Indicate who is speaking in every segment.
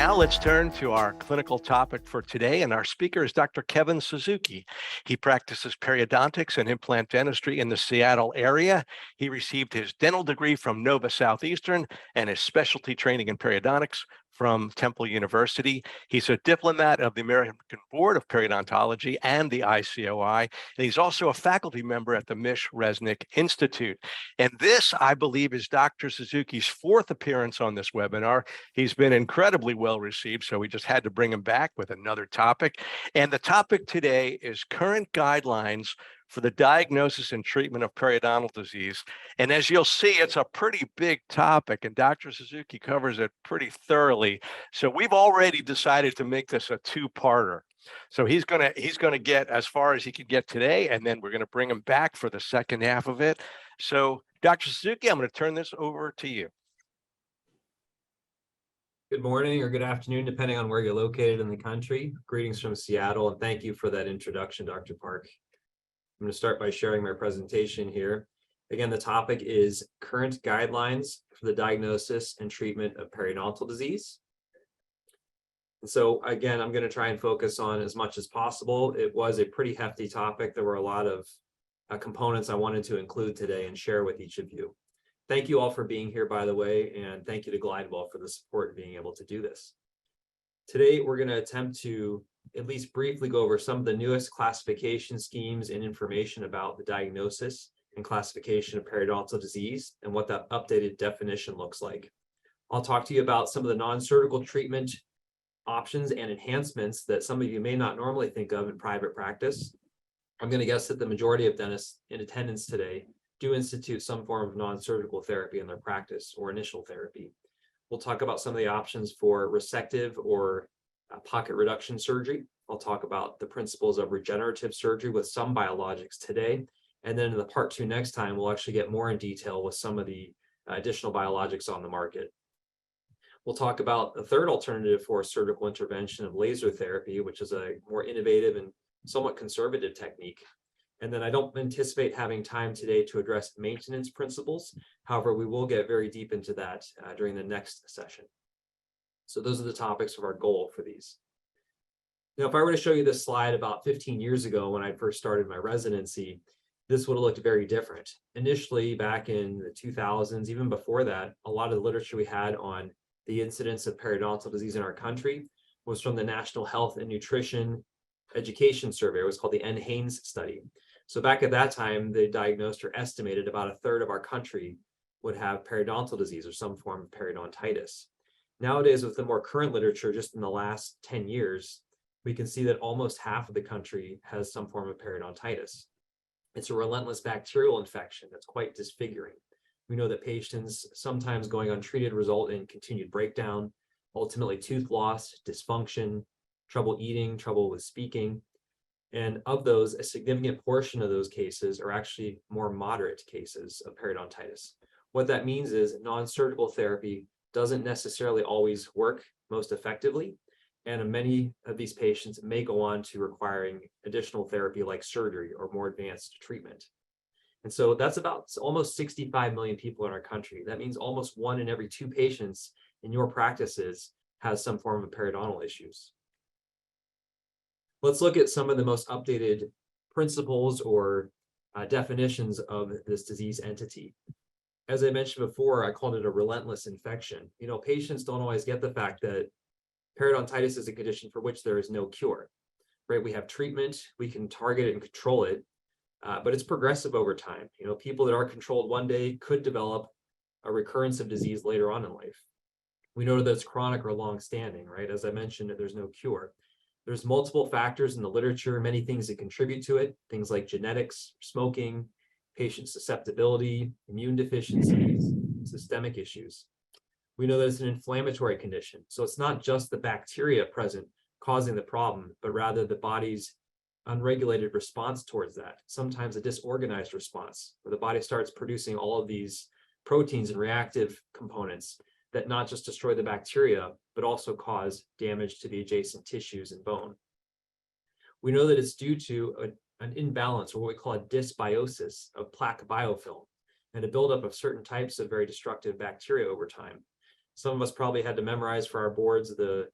Speaker 1: now let's turn to our clinical topic for today, and our speaker is Dr. Kevin Suzuki. He practices periodontics and implant dentistry in the Seattle area. He received his dental degree from Nova Southeastern and his specialty training in periodontics from Temple University. He's a diplomat of the American Board of Periodontology and the ICOI, and he's also a faculty member at the Mish Resnick Institute. And this, I believe, is Dr. Suzuki's fourth appearance on this webinar. He's been incredibly well received, so we just had to bring him back with another topic. And the topic today is current guidelines for the diagnosis and treatment of periodontal disease. And as you'll see, it's a pretty big topic, and Dr. Suzuki covers it pretty thoroughly. So we've already decided to make this a two-parter. So he's gonna get as far as he can get today, and then we're gonna bring him back for the second half of it. So Dr. Suzuki, I'm gonna turn this over to you.
Speaker 2: Good morning or good afternoon, depending on where you're located in the country. Greetings from Seattle, and thank you for that introduction, Dr. Park. I'm going to start by sharing my presentation here. Again, the topic is current guidelines for the diagnosis and treatment of periodontal disease. And so again, I'm going to try and focus on as much as possible. It was a pretty hefty topic. There were a lot of components I wanted to include today and share with each of you. Thank you all for being here, by the way, and thank you to Glidewell for the support in being able to do this. Today, we're going to attempt to at least briefly go over some of the newest classification schemes and information about the diagnosis and classification of periodontal disease and what that updated definition looks like. I'll talk to you about some of the non-surgical treatment options and enhancements that some of you may not normally think of in private practice. I'm going to guess that the majority of dentists in attendance today do institute some form of non-surgical therapy in their practice or initial therapy. We'll talk about some of the options for resective or pocket reduction surgery. I'll talk about the principles of regenerative surgery with some biologics today. And then in the part 2 next time, we'll actually get more in detail with some of the additional biologics on the market. We'll talk about the third alternative for surgical intervention of laser therapy, which is a more innovative and somewhat conservative technique. And then I don't anticipate having time today to address maintenance principles. However, we will get very deep into that during the next session. So those are the topics of our goal for these. Now, if I were to show you this slide about 15 years ago when I first started my residency, this would have looked very different. Initially, back in the 2000s, even before that, a lot of the literature we had on the incidence of periodontal disease in our country was from the National Health and Nutrition Education Survey. It was called the NHANES study. So back at that time, they diagnosed or estimated about a third of our country would have periodontal disease or some form of periodontitis. Nowadays, with the more current literature, just in the last 10 years, we can see that almost half of the country has some form of periodontitis. It's a relentless bacterial infection that's quite disfiguring. We know that patients sometimes going untreated result in continued breakdown, ultimately tooth loss, dysfunction, trouble eating, trouble with speaking. And of those, a significant portion of those cases are actually more moderate cases of periodontitis. What that means is non-surgical therapy doesn't necessarily always work most effectively, and many of these patients may go on to requiring additional therapy like surgery or more advanced treatment. And so that's about almost 65 million people in our country. That means almost 1 in every 2 patients in your practices has some form of periodontal issues. Let's look at some of the most updated principles or definitions of this disease entity. As I mentioned before, I called it a relentless infection. You know, patients don't always get the fact that periodontitis is a condition for which there is no cure, right? We have treatment, we can target it and control it, but it's progressive over time. You know, people that are controlled one day could develop a recurrence of disease later on in life. We know that it's chronic or long-standing, right? As I mentioned, there's no cure. There's multiple factors in the literature, many things that contribute to it, things like genetics, smoking, patient susceptibility, immune deficiencies, systemic issues. We know that it's an inflammatory condition. So it's not just the bacteria present causing the problem, but rather the body's unregulated response towards that, sometimes a disorganized response, where the body starts producing all of these proteins and reactive components that not just destroy the bacteria, but also cause damage to the adjacent tissues and bone. We know that it's due to an imbalance, or what we call a dysbiosis of plaque biofilm, and a buildup of certain types of very destructive bacteria over time. Some of us probably had to memorize for our boards the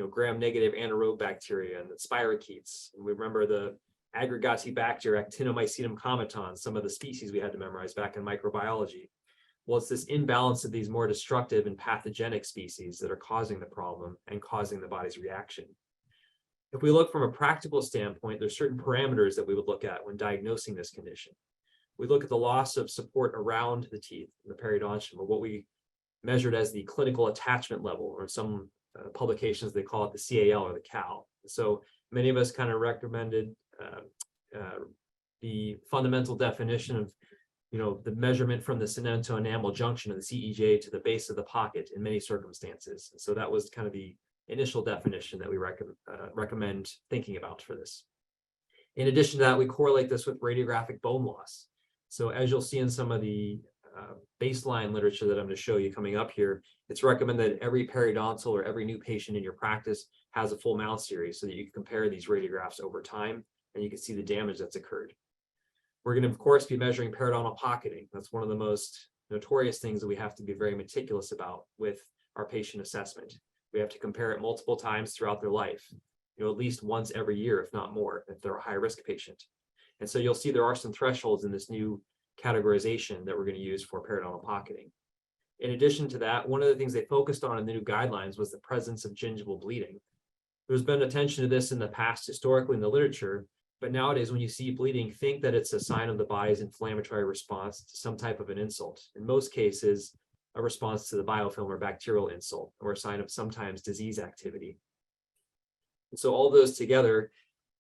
Speaker 2: gram-negative anaerobe bacteria and the spirochetes. And we remember the Agrigotibacter, Actinomycetum comatons, some of the species we had to memorize back in microbiology. Well, it's this imbalance of these more destructive and pathogenic species that are causing the problem and causing the body's reaction. If we look from a practical standpoint, there's certain parameters that we would look at when diagnosing this condition. We look at the loss of support around the teeth, the periodontium, or what we measured as the clinical attachment level, or in some publications they call it the CAL or the CAL. So many of us kind of recommended the fundamental definition of the measurement from the cemento enamel junction of the CEJ to the base of the pocket in many circumstances. So that was kind of the initial definition that we recommend thinking about for this. In addition to that, we correlate this with radiographic bone loss. So as you'll see in some of the baseline literature that I'm going to show you coming up here, it's recommended that every periodontal or every new patient in your practice has a full mouth series so that you can compare these radiographs over time and you can see the damage that's occurred. We're going to, of course, be measuring periodontal pocketing. That's one of the most notorious things that we have to be very meticulous about with our patient assessment. We have to compare it multiple times throughout their life, at least once every year, if not more, if they're a high-risk patient. And so you'll see there are some thresholds in this new categorization that we're going to use for periodontal pocketing. In addition to that, one of the things they focused on in the new guidelines was the presence of gingival bleeding. There's been attention to this in the past historically in the literature, but nowadays when you see bleeding, think that it's a sign of the body's inflammatory response to some type of an insult. In most cases, a response to the biofilm or bacterial insult, or a sign of sometimes disease activity. And so all those together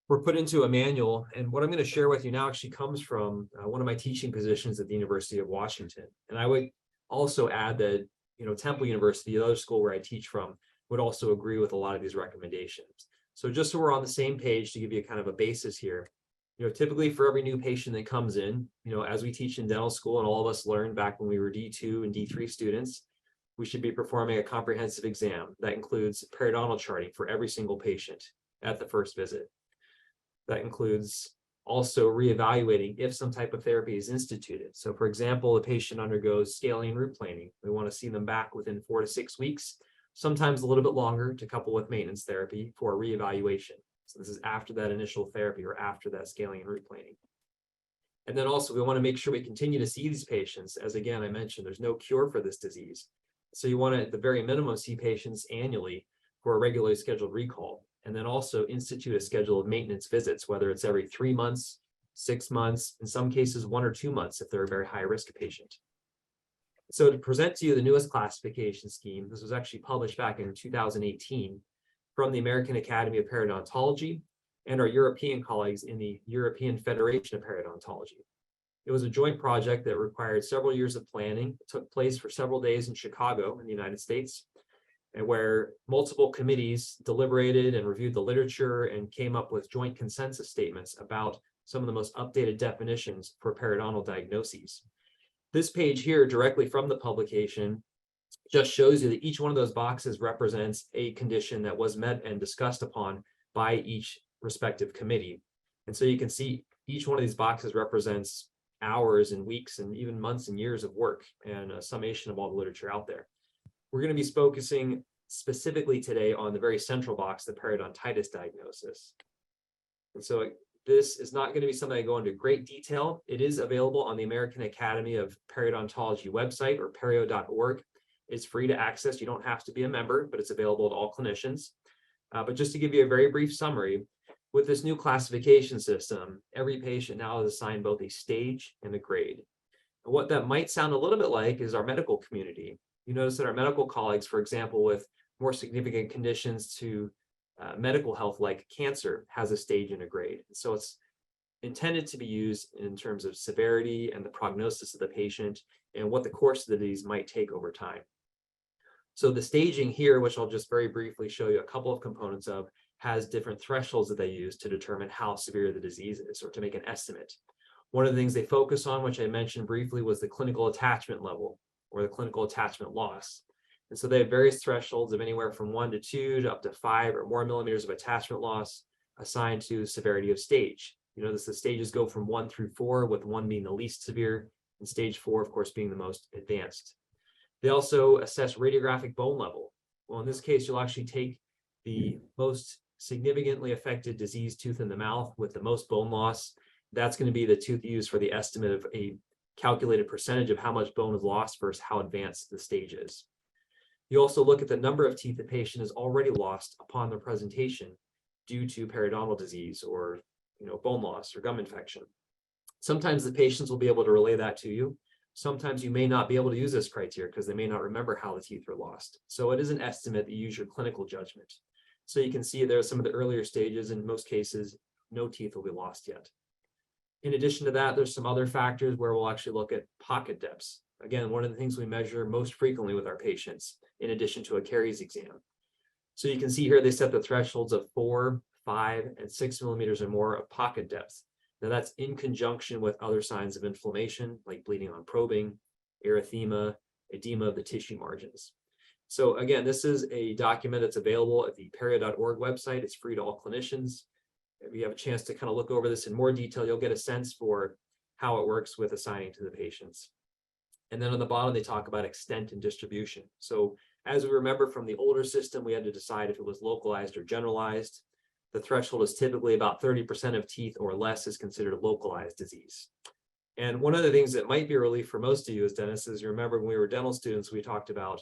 Speaker 2: were put into a manual, and what I'm going to share with you now actually comes from one of my teaching positions at the University of Washington. And I would also add that, Temple University, the other school where I teach from, would also agree with a lot of these recommendations. So just so we're on the same page, to give you kind of a basis here, typically for every new patient that comes in, as we teach in dental school and all of us learned back when we were D2 and D3 students, we should be performing a comprehensive exam that includes periodontal charting for every single patient at the first visit. That includes also reevaluating if some type of therapy is instituted. So for example, a patient undergoes scaling and root planing. We want to see them back within 4 to 6 weeks, sometimes a little bit longer to couple with maintenance therapy for a reevaluation. So this is after that initial therapy or after that scaling and root planing. And then also we want to make sure we continue to see these patients, as again, I mentioned, there's no cure for this disease. So you want to, at the very minimum, see patients annually for a regularly scheduled recall, and then also institute a schedule of maintenance visits, whether it's every 3 months, 6 months, in some cases 1 or 2 months if they're a very high risk patient. So to present to you the newest classification scheme, this was actually published back in 2018 from the American Academy of Periodontology and our European colleagues in the European Federation of Periodontology. It was a joint project that required several years of planning. It took place for several days in Chicago in the United States, and where multiple committees deliberated and reviewed the literature and came up with joint consensus statements about some of the most updated definitions for periodontal diagnoses. This page here, directly from the publication, just shows you that each one of those boxes represents a condition that was met and discussed upon by each respective committee. And so you can see each one of these boxes represents hours and weeks and even months and years of work and a summation of all the literature out there. We're going to be focusing specifically today on the very central box, the periodontitis diagnosis. And so this is not going to be something I go into great detail. It is available on the American Academy of Periodontology website, or perio.org. It's free to access. You don't have to be a member, but it's available to all clinicians. But just to give you a very brief summary, with this new classification system, every patient now is assigned both a stage and a grade. And what that might sound a little bit like is our medical community. You notice that our medical colleagues, for example, with more significant conditions to medical health like cancer, has a stage and a grade. So it's intended to be used in terms of severity and the prognosis of the patient and what the course of the disease might take over time. So the staging here, which I'll just very briefly show you a couple of components of, has different thresholds that they use to determine how severe the disease is, or to make an estimate. One of the things they focus on, which I mentioned briefly, was the clinical attachment level, or the clinical attachment loss. And so they have various thresholds of anywhere from 1 to 2 to up to 5 or more millimeters of attachment loss assigned to severity of stage. You notice the stages go from 1 through 4, with 1 being the least severe, and stage 4, of course, being the most advanced. They also assess radiographic bone level. Well, in this case, you'll actually take The most significantly affected diseased tooth in the mouth with the most bone loss, that's going to be the tooth used for the estimate of a calculated percentage of how much bone is lost versus how advanced the stage is. You also look at the number of teeth the patient has already lost upon their presentation due to periodontal disease or bone loss or gum infection. Sometimes the patients will be able to relay that to you. Sometimes you may not be able to use this criteria because they may not remember how the teeth were lost. So it is an estimate that you use your clinical judgment. So you can see there are some of the earlier stages. In most cases, no teeth will be lost yet. In addition to that, there's some other factors where we'll actually look at pocket depths. Again, one of the things we measure most frequently with our patients, in addition to a caries exam. So you can see here, they set the thresholds of 4, 5, and 6 millimeters or more of pocket depth. Now that's in conjunction with other signs of inflammation, like bleeding on probing, erythema, edema of the tissue margins. So again, this is a document that's available at the perio.org website. It's free to all clinicians. If you have a chance to kind of look over this in more detail, you'll get a sense for how it works with assigning to the patients. And then on the bottom, they talk about extent and distribution. So as we remember from the older system, we had to decide if it was localized or generalized. The threshold is typically about 30% of teeth or less is considered a localized disease. And one of the things that might be a relief for most of you as dentists is, you remember when we were dental students, we talked about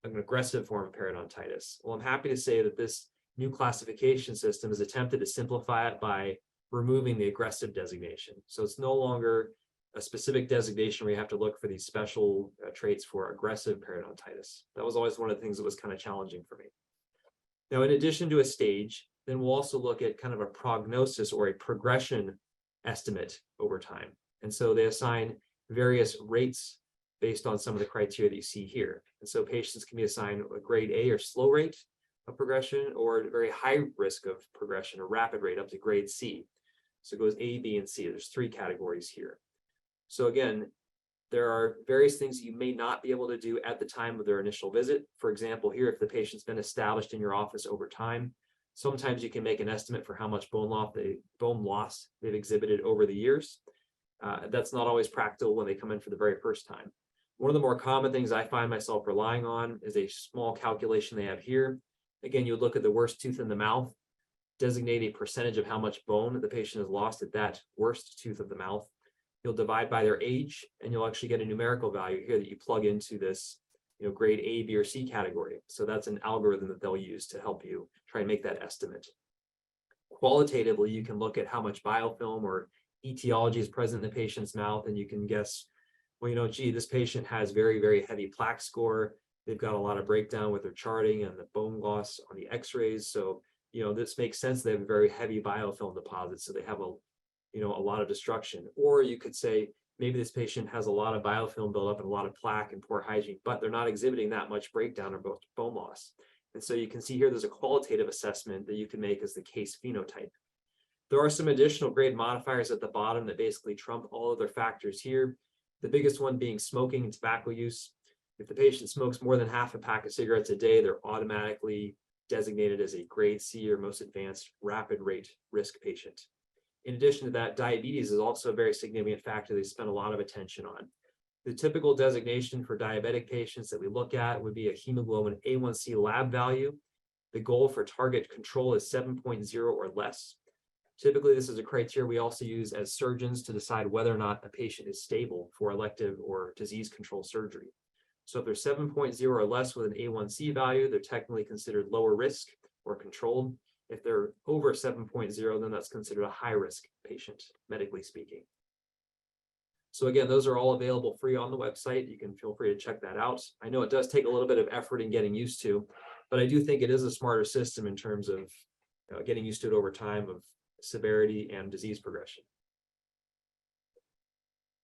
Speaker 2: an aggressive form of periodontitis. Well, I'm happy to say that this new classification system has attempted to simplify it by removing the aggressive designation. So it's no longer a specific designation where you have to look for these special traits for aggressive periodontitis. That was always one of the things that was kind of challenging for me. Now, in addition to a stage, then we'll also look at kind of a prognosis or a progression estimate over time. And so they assign various rates based on some of the criteria that you see here. And so patients can be assigned a grade A or slow rate of progression, or a very high risk of progression or rapid rate up to grade C. So it goes A, B, and C. There's 3 categories here. So again, there are various things you may not be able to do at the time of their initial visit. For example, here, if the patient's been established in your office over time, sometimes you can make an estimate for how much bone loss they've exhibited over the years. That's not always practical when they come in for the very first time. One of the more common things I find myself relying on is a small calculation they have here. Again, you look at the worst tooth in the mouth, designate a percentage of how much bone the patient has lost at that worst tooth of the mouth. You'll divide by their age, and you'll actually get a numerical value here that you plug into this grade A, B, or C category. So that's an algorithm that they'll use to help you try and make that estimate. Qualitatively, you can look at how much biofilm or etiology is present in the patient's mouth, and you can guess, well, gee, this patient has very, very heavy plaque score. They've got a lot of breakdown with their charting and the bone loss on the x-rays. So, this makes sense. They have very heavy biofilm deposits. So they have a lot of destruction. Or you could say, maybe this patient has a lot of biofilm buildup and a lot of plaque and poor hygiene, but they're not exhibiting that much breakdown or bone loss. And so you can see here, there's a qualitative assessment that you can make as the case phenotype. There are some additional grade modifiers at the bottom that basically trump all other factors here. The biggest one being smoking and tobacco use. If the patient smokes more than half a pack of cigarettes a day, they're automatically designated as a grade C or most advanced rapid rate risk patient. In addition to that, diabetes is also a very significant factor they spend a lot of attention on. The typical designation for diabetic patients that we look at would be a hemoglobin A1C lab value. The goal for target control is 7.0 or less. Typically, this is a criteria we also use as surgeons to decide whether or not a patient is stable for elective or disease control surgery. So if they're 7.0 or less with an A1C value, they're technically considered lower risk or controlled. If they're over 7.0, then that's considered a high risk patient, medically speaking. So again, those are all available free on the website. You can feel free to check that out. I know it does take a little bit of effort in getting used to, but I do think it is a smarter system in terms of getting used to it over time of severity and disease progression.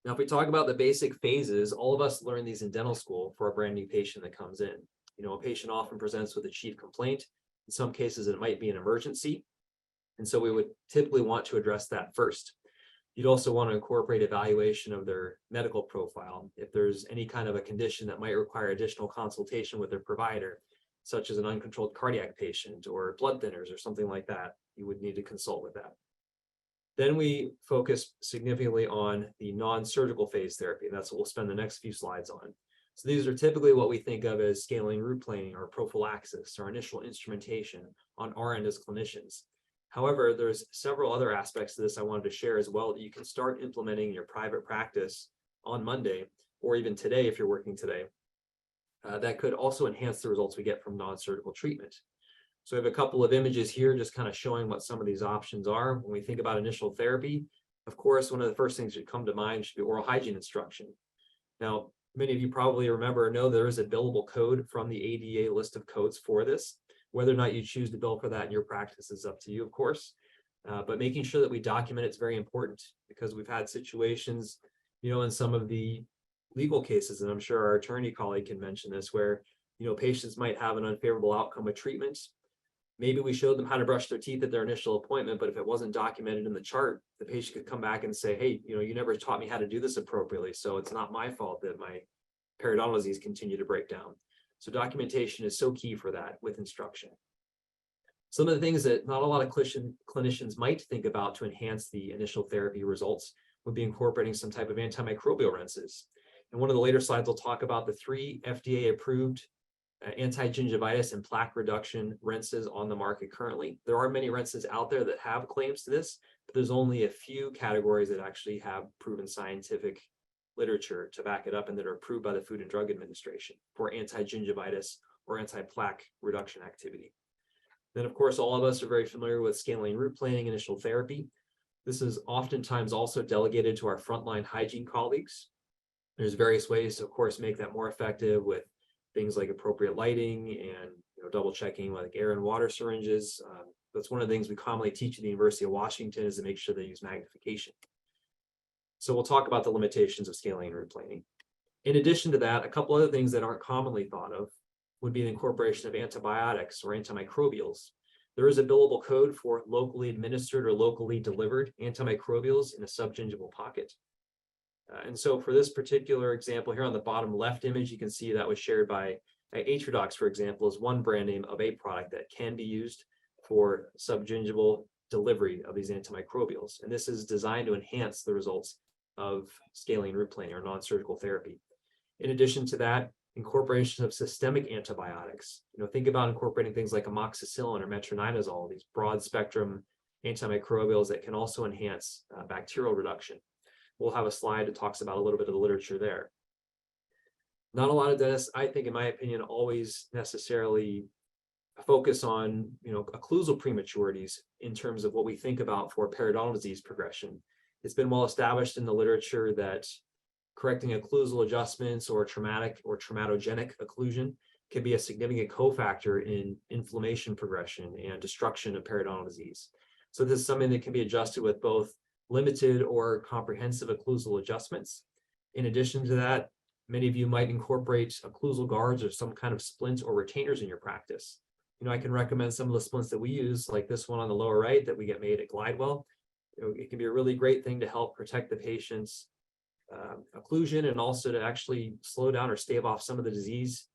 Speaker 2: Now, if we talk about the basic phases, all of us learn these in dental school for a brand new patient that comes in. A patient often presents with a chief complaint. In some cases, it might be an emergency. And so we would typically want to address that first. You'd also want to incorporate evaluation of their medical profile. If there's any kind of a condition that might require additional consultation with their provider, such as an uncontrolled cardiac patient or blood thinners or something like that, you would need to consult with that. Then we focus significantly on the non-surgical phase therapy. And that's what we'll spend the next few slides on. So these are typically what we think of as scaling root planing or prophylaxis or initial instrumentation on our end as clinicians. However, there's several other aspects to this I wanted to share as well that you can start implementing in your private practice on Monday, or even today if you're working today, that could also enhance the results we get from non-surgical treatment. So I have a couple of images here just kind of showing what some of these options are. When we think about initial therapy, of course, one of the first things that come to mind should be oral hygiene instruction. Now, many of you probably remember or know there is a billable code from the ADA list of codes for this. Whether or not you choose to bill for that in your practice is up to you, of course. But making sure that we document it's very important, because we've had situations, in some of the legal cases, and I'm sure our attorney colleague can mention this, where, patients might have an unfavorable outcome with treatment. Maybe we showed them how to brush their teeth at their initial appointment, but if it wasn't documented in the chart, the patient could come back and say, hey, you never taught me how to do this appropriately, so it's not my fault that my periodontal disease continue to break down. So documentation is so key for that with instruction. Some of the things that not a lot of clinicians might think about to enhance the initial therapy results would be incorporating some type of antimicrobial rinses. In one of the later slides, I'll talk about the 3 FDA-approved anti-gingivitis and plaque reduction rinses on the market currently. There are many rinses out there that have claims to this, but there's only a few categories that actually have proven scientific literature to back it up and that are approved by the Food and Drug Administration for anti-gingivitis or anti-plaque reduction activity. Then, of course, all of us are very familiar with scaling root planing initial therapy. This is oftentimes also delegated to our frontline hygiene colleagues. There's various ways to, of course, make that more effective with things like appropriate lighting and double checking like air and water syringes. That's one of the things we commonly teach at the University of Washington, is to make sure they use magnification. So we'll talk about the limitations of scaling and root planing. In addition to that, a couple other things that aren't commonly thought of would be the incorporation of antibiotics or antimicrobials. There is a billable code for locally administered or locally delivered antimicrobials in a subgingival pocket. And so for this particular example here on the bottom left image, you can see that was shared by Atriodox, for example, is one brand name of a product that can be used for subgingival delivery of these antimicrobials. And this is designed to enhance the results of scaling root planing or non-surgical therapy. In addition to that, incorporation of systemic antibiotics. Think about incorporating things like amoxicillin or metronidazole, these broad spectrum antimicrobials that can also enhance bacterial reduction. We'll have a slide that talks about a little bit of the literature there. Not a lot of dentists, I think, in my opinion, always necessarily focus on, occlusal prematurities in terms of what we think about for periodontal disease progression. It's been well established in the literature that correcting occlusal adjustments or traumatic or traumatogenic occlusion can be a significant cofactor in inflammation progression and destruction of periodontal disease. So this is something that can be adjusted with both limited or comprehensive occlusal adjustments. In addition to that, many of you might incorporate occlusal guards or some kind of splints or retainers in your practice. I can recommend some of the splints that we use, like this one on the lower right that we get made at Glidewell. It can be a really great thing to help protect the patient's occlusion and also to actually slow down or stave off some of the disease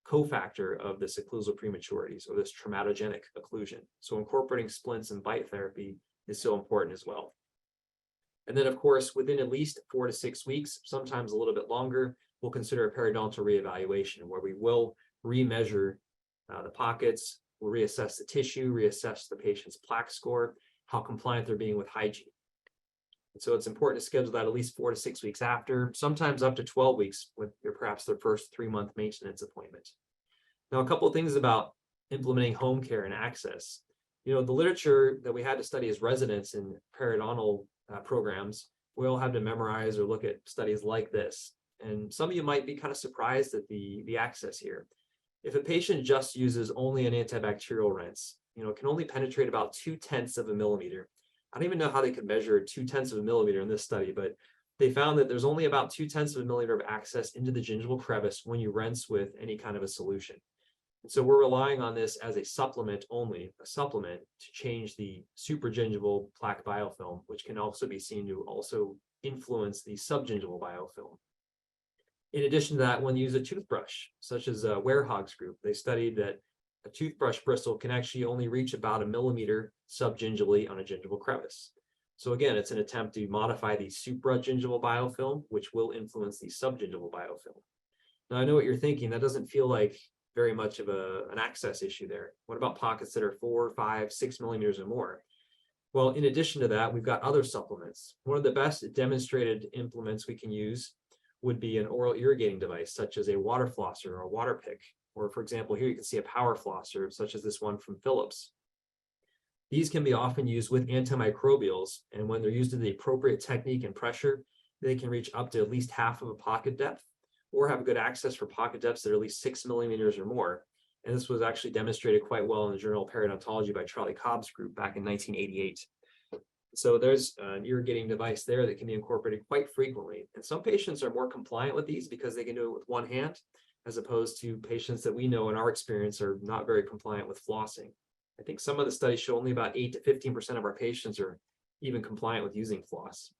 Speaker 2: cofactor of this occlusal prematurities or this traumatogenic occlusion. So incorporating splints and bite therapy is so important as well. And then, of course, within at least 4 to 6 weeks, sometimes a little bit longer, we'll consider a periodontal reevaluation where we will remeasure the pockets, we'll reassess the tissue, reassess the patient's plaque score, how compliant they're being with hygiene. And so it's important to schedule that at least 4 to 6 weeks after, sometimes up to 12 weeks with perhaps their first 3-month maintenance appointment. Now, a couple of things about implementing home care and access. The literature that we had to study as residents in periodontal programs, we all have to memorize or look at studies like this. And some of you might be kind of surprised at the access here. If a patient just uses only an antibacterial rinse, it can only penetrate about 0.2 of a millimeter. I don't even know how they could measure 0.2 of a millimeter in this study, but they found that there's only about 0.2 of a millimeter of access into the gingival crevice when you rinse with any kind of a solution. And so we're relying on this as a supplement only, a supplement to change the supragingival plaque biofilm, which can also be seen to also influence the subgingival biofilm. In addition to that, when you use a toothbrush, such as a Warehog's group, they studied that a toothbrush bristle can actually only reach about 1 millimeter subgingivally on a gingival crevice. So again, it's an attempt to modify the supragingival biofilm, which will influence the subgingival biofilm. Now, I know what you're thinking. That doesn't feel like very much of an access issue there. What about pockets that are 4, 5, 6 millimeters or more? Well, in addition to that, we've got other supplements. One of the best demonstrated implements we can use would be an oral irrigating device, such as a water flosser or a water pick. Or for example, here you can see a power flosser, such as this one from Philips. These can be often used with antimicrobials, and when they're used at the appropriate technique and pressure, they can reach up to at least half of a pocket depth, or have good access for pocket depths that are at least 6 millimeters or more. And this was actually demonstrated quite well in the journal Periodontology by Charlie Cobb's group back in 1988. So there's an irrigating device there that can be incorporated quite frequently. And some patients are more compliant with these because they can do it with one hand, as opposed to patients that we know in our experience are not very compliant with flossing. I think some of the studies show only about 8 to 15% of our patients are even compliant with using floss.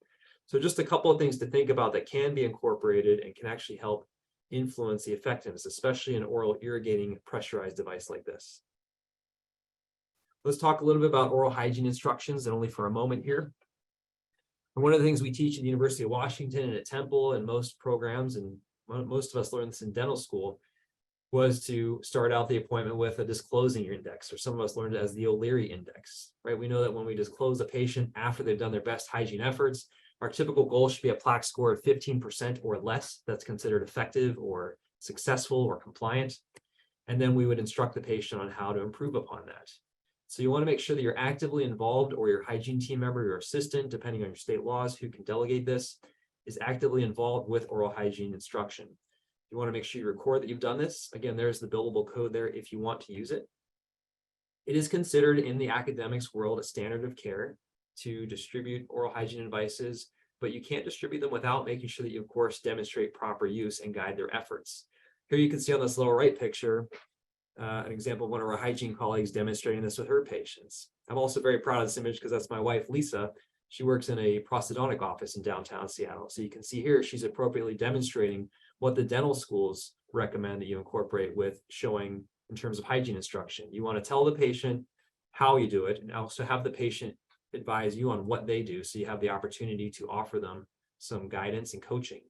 Speaker 2: So just a couple of things to think about that can be incorporated and can actually help influence the effectiveness, especially an oral irrigating pressurized device like this. Let's talk a little bit about oral hygiene instructions, and only for a moment here. And one of the things we teach at the University of Washington and at Temple and most programs, and most of us learned this in dental school, was to start out the appointment with a disclosing index, or some of us learned it as the O'Leary index, right? We know that when we disclose a patient after they've done their best hygiene efforts, our typical goal should be a plaque score of 15% or less. That's considered effective or successful or compliant. And then we would instruct the patient on how to improve upon that. So you want to make sure that you're actively involved, or your hygiene team member, your assistant, depending on your state laws, who can delegate this, is actively involved with oral hygiene instruction. You want to make sure you record that you've done this. Again, there's the billable code there if you want to use it. It is considered in the academics world a standard of care to distribute oral hygiene devices, but you can't distribute them without making sure that you, of course, demonstrate proper use and guide their efforts. Here you can see on this lower right picture, an example of one of our hygiene colleagues demonstrating this with her patients. I'm also very proud of this image because that's my wife, Lisa. She works in a prosthodontic office in downtown Seattle. So you can see here, she's appropriately demonstrating what the dental schools recommend that you incorporate with showing in terms of hygiene instruction. You want to tell the patient how you do it, and also have the patient advise you on what they do, so you have the opportunity to offer them some guidance and coaching.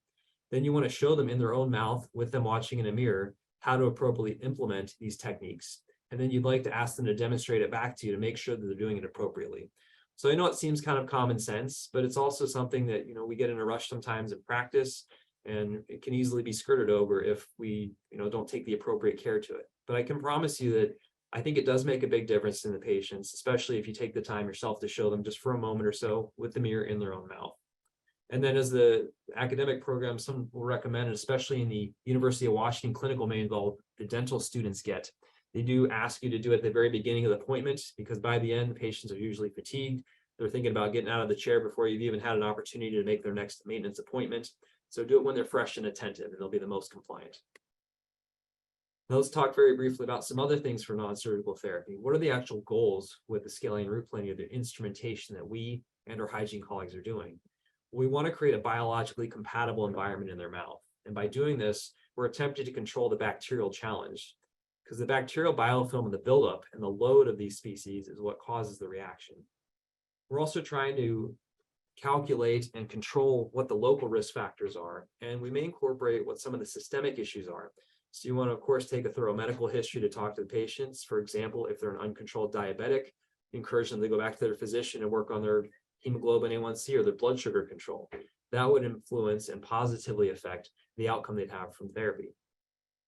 Speaker 2: Then you want to show them in their own mouth, with them watching in a mirror, how to appropriately implement these techniques. And then you'd like to ask them to demonstrate it back to you to make sure that they're doing it appropriately. So I know it seems kind of common sense, but it's also something that, you know, we get in a rush sometimes in practice, and it can easily be skirted over if we, don't take the appropriate care to it. But I can promise you that I think it does make a big difference in the patients, especially if you take the time yourself to show them just for a moment or so with the mirror in their own mouth. And then as the academic program, some will recommend, especially in the University of Washington clinical manual, the dental students get. They do ask you to do it at the very beginning of the appointment, because by the end, the patients are usually fatigued. They're thinking about getting out of the chair before you've even had an opportunity to make their next maintenance appointment. So do it when they're fresh and attentive, and they'll be the most compliant. Now let's talk very briefly about some other things for non-surgical therapy. What are the actual goals with the scaling root planing of the instrumentation that we and our hygiene colleagues are doing? We want to create a biologically compatible environment in their mouth. And by doing this, we're attempting to control the bacterial challenge, because the bacterial biofilm and the buildup and the load of these species is what causes the reaction. We're also trying to calculate and control what the local risk factors are, and we may incorporate what some of the systemic issues are. So you want to, of course, take a thorough medical history to talk to the patients. For example, if they're an uncontrolled diabetic, encourage them to go back to their physician and work on their hemoglobin A1C or their blood sugar control. That would influence and positively affect the outcome they'd have from therapy.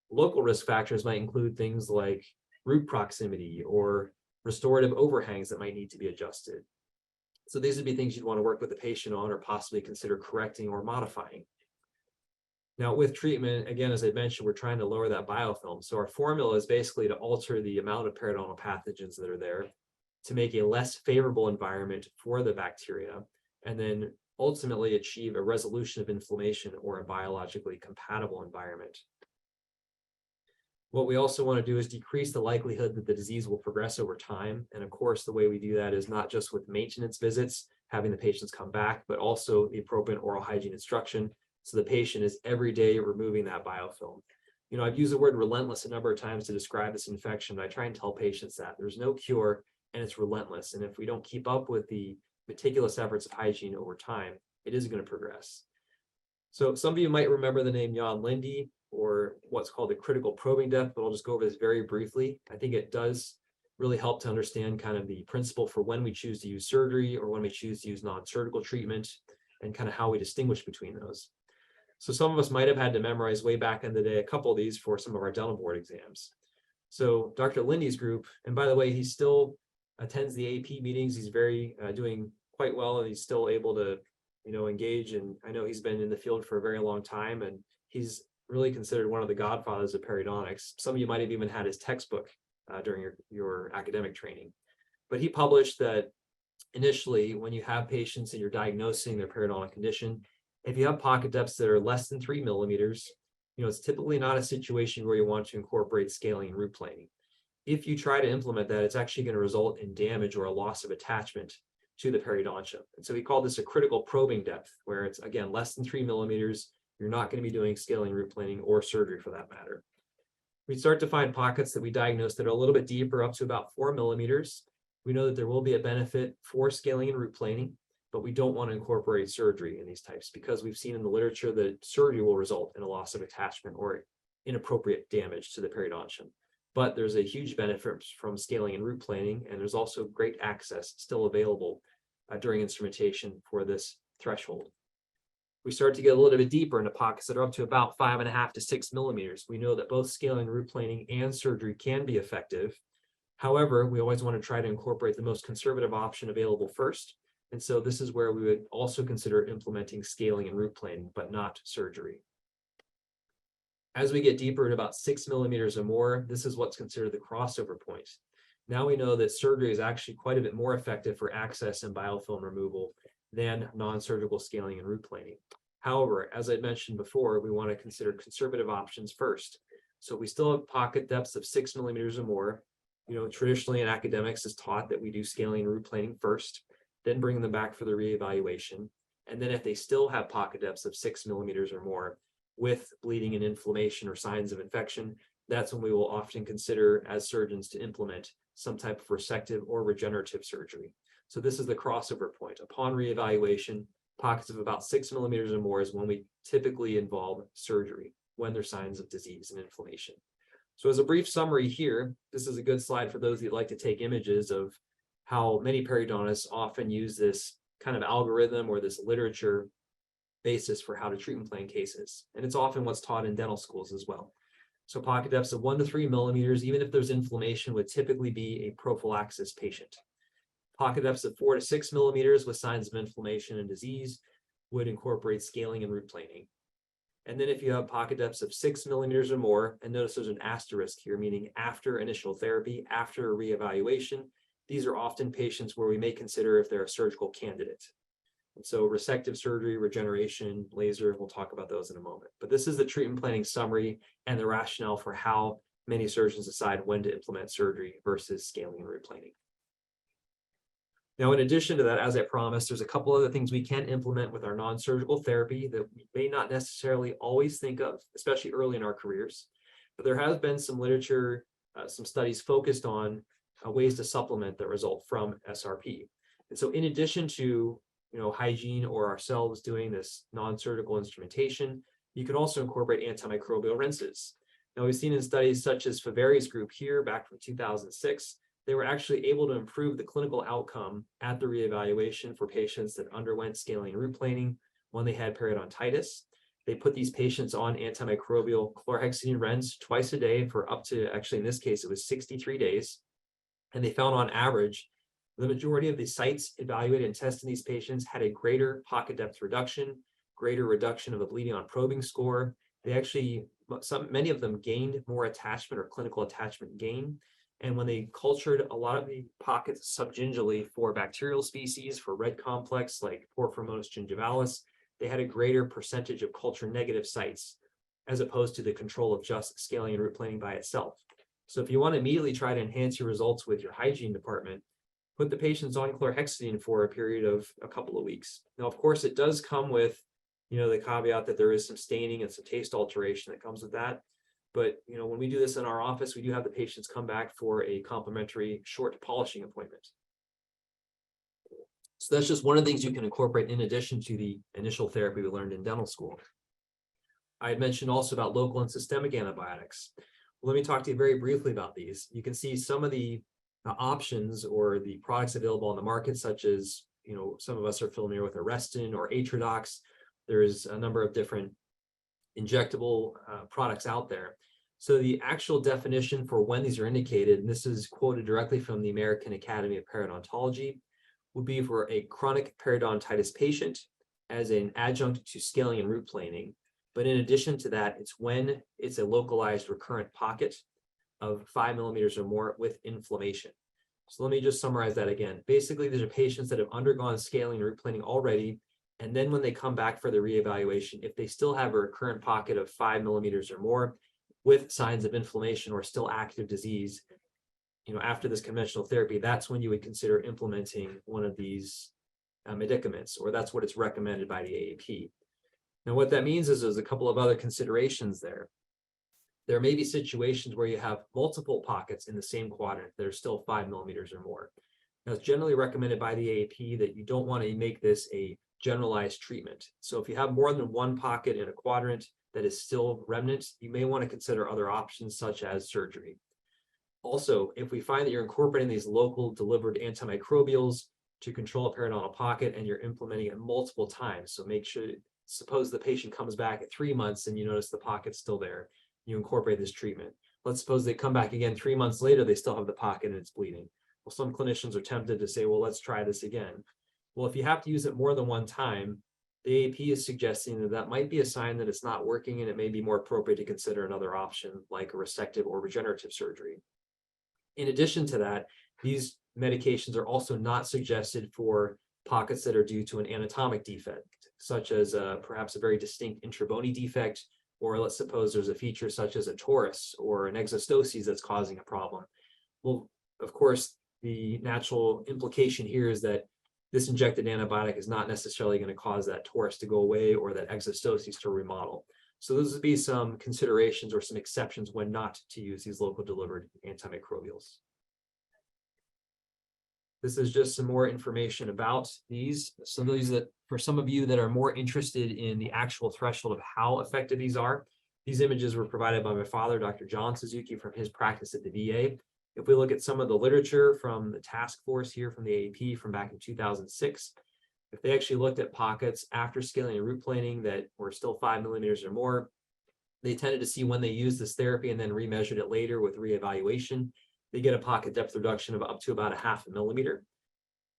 Speaker 2: Local risk factors might include things like root proximity or restorative overhangs that might need to be adjusted. So these would be things you'd want to work with the patient on, or possibly consider correcting or modifying. Now with treatment, again, as I mentioned, we're trying to lower that biofilm. So our formula is basically to alter the amount of periodontal pathogens that are there to make a less favorable environment for the bacteria, and then ultimately achieve a resolution of inflammation or a biologically compatible environment. What we also want to do is decrease the likelihood that the disease will progress over time. And of course, the way we do that is not just with maintenance visits, having the patients come back, but also the appropriate oral hygiene instruction. So the patient is every day removing that biofilm. I've used the word relentless a number of times to describe this infection, but I try and tell patients that there's no cure and it's relentless. And if we don't keep up with the meticulous efforts of hygiene over time, it is going to progress. So some of you might remember the name Jan Lindy, or what's called the critical probing depth, but I'll just go over this very briefly. I think it does really help to understand kind of the principle for when we choose to use surgery or when we choose to use non-surgical treatment, and kind of how we distinguish between those. So some of us might have had to memorize way back in the day a couple of these for some of our dental board exams. So Dr. Lindy's group, and by the way, he still attends the AP meetings. He's very doing quite well, and he's still able to engage. And I know he's been in the field for a very long time, and he's really considered one of the godfathers of periodontics. Some of you might have even had his textbook during your academic training. But he published that initially, when you have patients and you're diagnosing their periodontal condition, if you have pocket depths that are less than 3 millimeters, it's typically not a situation where you want to incorporate scaling and root planing. If you try to implement that, it's actually going to result in damage or a loss of attachment to the periodontia. And so we call this a critical probing depth, where it's, again, less than 3 millimeters. You're not going to be doing scaling, root planing, or surgery for that matter. We start to find pockets that we diagnose that are a little bit deeper, up to about 4 millimeters. We know that there will be a benefit for scaling and root planing, but we don't want to incorporate surgery in these types, because we've seen in the literature that surgery will result in a loss of attachment or inappropriate damage to the periodontium. But there's a huge benefit from scaling and root planing, and there's also great access still available during instrumentation for this threshold. We start to get a little bit deeper into pockets that are up to about 5.5 to 6 millimeters. We know that both scaling, root planing, and surgery can be effective. However, we always want to try to incorporate the most conservative option available first. And so this is where we would also consider implementing scaling and root planing, but not surgery. As we get deeper at about 6 millimeters or more, this is what's considered the crossover point. Now we know that surgery is actually quite a bit more effective for access and biofilm removal than non-surgical scaling and root planing. However, as I mentioned before, we want to consider conservative options first. So we still have pocket depths of 6 millimeters or more. Traditionally in academics is taught that we do scaling and root planing first, then bring them back for the reevaluation. And then if they still have pocket depths of 6 millimeters or more with bleeding and inflammation or signs of infection, that's when we will often consider as surgeons to implement some type of resective or regenerative surgery. So this is the crossover point. Upon reevaluation, pockets of about 6 millimeters or more is when we typically involve surgery, when there's signs of disease and inflammation. So as a brief summary here, this is a good slide for those that like to take images of how many periodontists often use this kind of algorithm or this literature basis for how to treatment plan cases. And it's often what's taught in dental schools as well. So pocket depths of 1 to 3 millimeters, even if there's inflammation, would typically be a prophylaxis patient. Pocket depths of 4 to 6 millimeters with signs of inflammation and disease would incorporate scaling and root planing. And then if you have pocket depths of 6 millimeters or more, and notice there's an asterisk here, meaning after initial therapy, after a reevaluation, these are often patients where we may consider if they're a surgical candidate. And so resective surgery, regeneration, laser, we'll talk about those in a moment. But this is the treatment planning summary and the rationale for how many surgeons decide when to implement surgery versus scaling and root planing. Now, in addition to that, as I promised, there's a couple other things we can implement with our non-surgical therapy that we may not necessarily always think of, especially early in our careers. But there has been some literature, some studies focused on ways to supplement the result from SRP. And so in addition to hygiene or ourselves doing this non-surgical instrumentation, you can also incorporate antimicrobial rinses. Now, we've seen in studies such as Faveri's group here back from 2006, they were actually able to improve the clinical outcome at the reevaluation for patients that underwent scaling and root planing when they had periodontitis. They put these patients on antimicrobial chlorhexidine rinse twice a day for up to, actually in this case, it was 63 days. And they found on average, the majority of the sites evaluated and tested these patients had a greater pocket depth reduction, greater reduction of the bleeding on probing score. They actually, many of them gained more attachment or clinical attachment gain. And when they cultured a lot of the pockets subgingivally for bacterial species, for red complex like Porphyromonas gingivalis, they had a greater percentage of culture negative sites as opposed to the control of just scaling and root planing by itself. So if you want to immediately try to enhance your results with your hygiene department, put the patients on chlorhexidine for a period of a couple of weeks. Now, of course, it does come with, the caveat that there is some staining and some taste alteration that comes with that. But, when we do this in our office, we do have the patients come back for a complimentary short polishing appointment. So that's just one of the things you can incorporate in addition to the initial therapy we learned in dental school. I had mentioned also about local and systemic antibiotics. Let me talk to you very briefly about these. You can see some of the options or the products available on the market, such as, some of us are familiar with Arestin or Atrodox. There's a number of different injectable products out there. So the actual definition for when these are indicated, and this is quoted directly from the American Academy of Periodontology, would be for a chronic periodontitis patient as an adjunct to scaling and root planing. But in addition to that, it's when it's a localized recurrent pocket of 5 millimeters or more with inflammation. So let me just summarize that again. Basically, these are patients that have undergone scaling and root planing already. And then when they come back for the reevaluation, if they still have a recurrent pocket of 5 millimeters or more with signs of inflammation or still active disease, after this conventional therapy, that's when you would consider implementing one of these medicaments, or that's what it's recommended by the AAP. Now, what that means is there's a couple of other considerations there. There may be situations where you have multiple pockets in the same quadrant that are still 5 millimeters or more. Now, it's generally recommended by the AAP that you don't want to make this a generalized treatment. So if you have more than one pocket in a quadrant that is still remnant, you may want to consider other options such as surgery. Also, if we find that you're incorporating these local delivered antimicrobials to control a periodontal pocket and you're implementing it multiple times, so make sure, suppose the patient comes back at 3 months and you notice the pocket's still there, you incorporate this treatment. Let's suppose they come back again 3 months later, they still have the pocket and it's bleeding. Well, some clinicians are tempted to say, well, let's try this again. Well, if you have to use it more than one time, the AAP is suggesting that that might be a sign that it's not working and it may be more appropriate to consider another option like a resective or regenerative surgery. In addition to that, these medications are also not suggested for pockets that are due to an anatomic defect, such as perhaps a very distinct intrabony defect, or let's suppose there's a feature such as a torus or an exostosis that's causing a problem. Well, of course, the natural implication here is that this injected antibiotic is not necessarily going to cause that torus to go away or that exostosis to remodel. So those would be some considerations or some exceptions when not to use these local delivered antimicrobials. This is just some more information about these. So these that for some of you that are more interested in the actual threshold of how effective these are, these images were provided by my father, Dr. John Suzuki, from his practice at the VA. If we look at some of the literature from the task force here from the AAP from back in 2006, if they actually looked at pockets after scaling and root planing that were still 5 millimeters or more, they tended to see when they used this therapy and then remeasured it later with reevaluation, they get a pocket depth reduction of up to about 0.5 millimeter.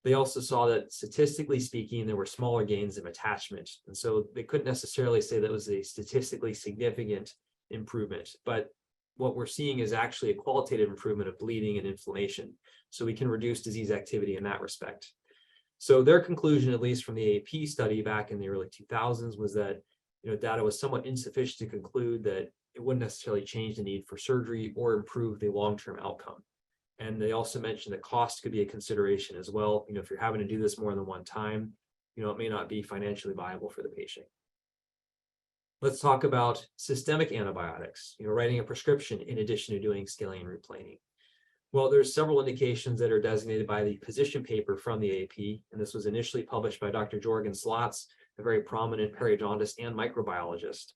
Speaker 2: They also saw that statistically speaking, there were smaller gains in attachment. And so they couldn't necessarily say that was a statistically significant improvement, but what we're seeing is actually a qualitative improvement of bleeding and inflammation. So we can reduce disease activity in that respect. So their conclusion, at least from the AAP study back in the early 2000s, was that data was somewhat insufficient to conclude that it wouldn't necessarily change the need for surgery or improve the long-term outcome. And they also mentioned that cost could be a consideration as well. If you're having to do this more than one time, it may not be financially viable for the patient. Let's talk about systemic antibiotics, writing a prescription in addition to doing scaling and root planing. Well, there's several indications that are designated by the position paper from the AAP, and this was initially published by Dr. Jorgen Slotz, a very prominent periodontist and microbiologist